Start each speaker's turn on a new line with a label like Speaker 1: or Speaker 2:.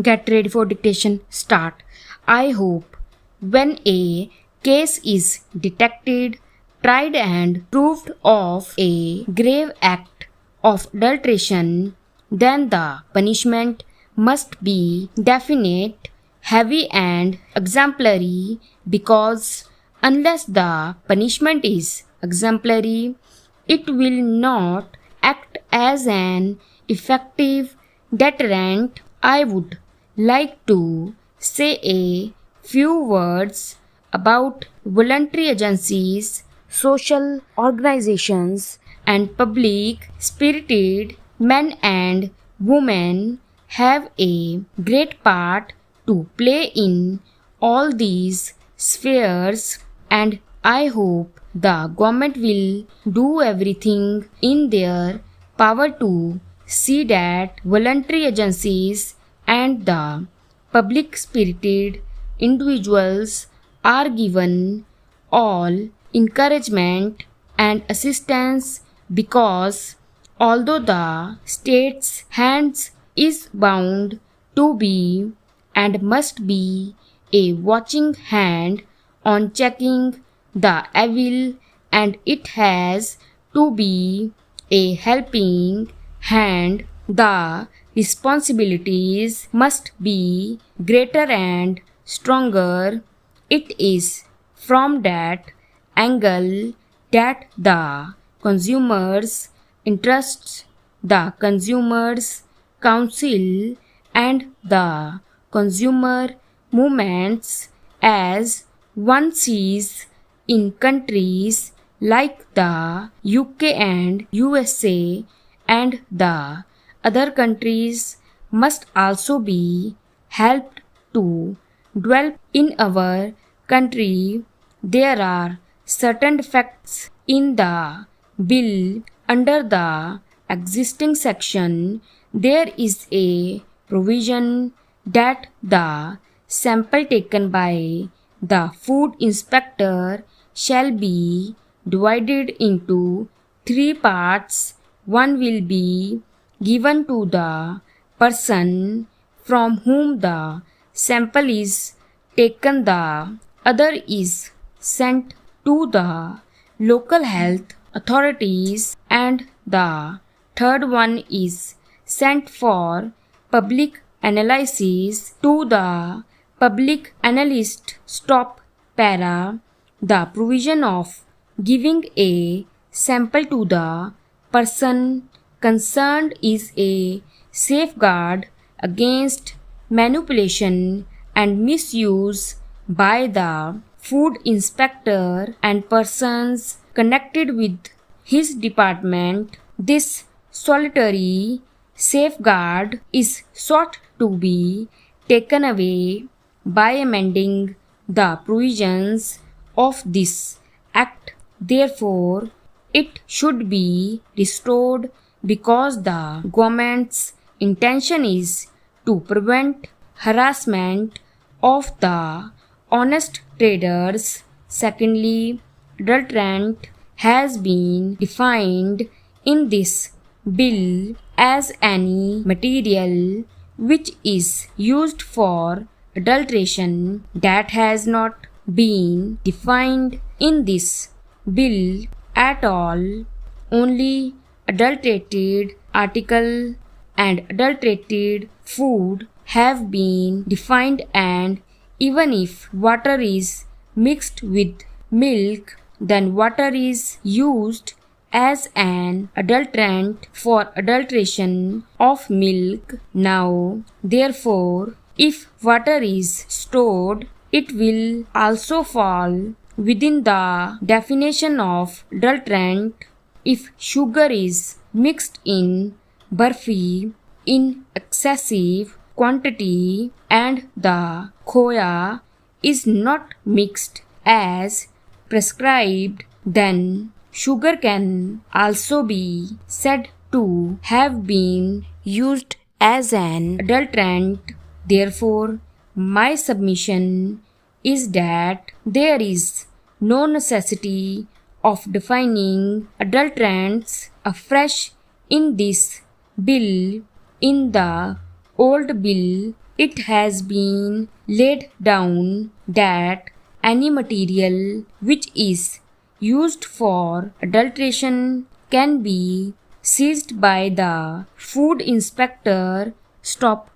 Speaker 1: Get ready for dictation. Start. I hope when a case is detected, tried and proved of a grave act of adulteration, then the punishment must be definite, heavy and exemplary, because unless the punishment is exemplary, it will not act as an effective deterrent. I would like to say a few words about voluntary agencies, social organizations, and public spirited men and women have a great part to play in all these spheres, and I hope the government will do everything in their power to see that voluntary agencies and the public spirited individuals are given all encouragement and assistance, because although the state's hands is bound to be and must be a watching hand on checking the evil, and it has to be a helping hand, the responsibilities must be greater and stronger. It is from that angle that the consumers' interests, the consumers' council, and the consumer movements, as one sees in countries like the UK and USA and the other countries, must also be helped to develop in our country. There are certain defects in the bill. Under the existing section, there is a provision that the sample taken by the food inspector shall be divided into 3 parts. One will be given to the person from whom the sample is taken, the other is sent to the local health authorities, and the third one is sent for public analysis to the public analyst. Stop para. The provision of giving a sample to the person concerned is a safeguard against manipulation and misuse by the food inspector and persons connected with his department. This solitary safeguard is sought to be taken away by amending the provisions of this Act. Therefore, it should be restored, because the government's intention is to prevent harassment of the honest traders. Secondly, adulterant has been defined in this bill as any material which is used for adulteration. That has not been defined in this bill at all. Only adulterated article and adulterated food have been defined, and even if water is mixed with milk, then water is used as an adulterant for adulteration of milk. Now, therefore, if water is stored, it will also fall within the definition of adulterant. If sugar is mixed in barfi in excessive quantity and the khoya is not mixed as prescribed, then sugar can also be said to have been used as an adulterant. Therefore, my submission is that there is no necessity of defining adulterants afresh in this bill. In the old bill, It has been laid down that any material which is used for adulteration can be seized by the food inspector. Stop.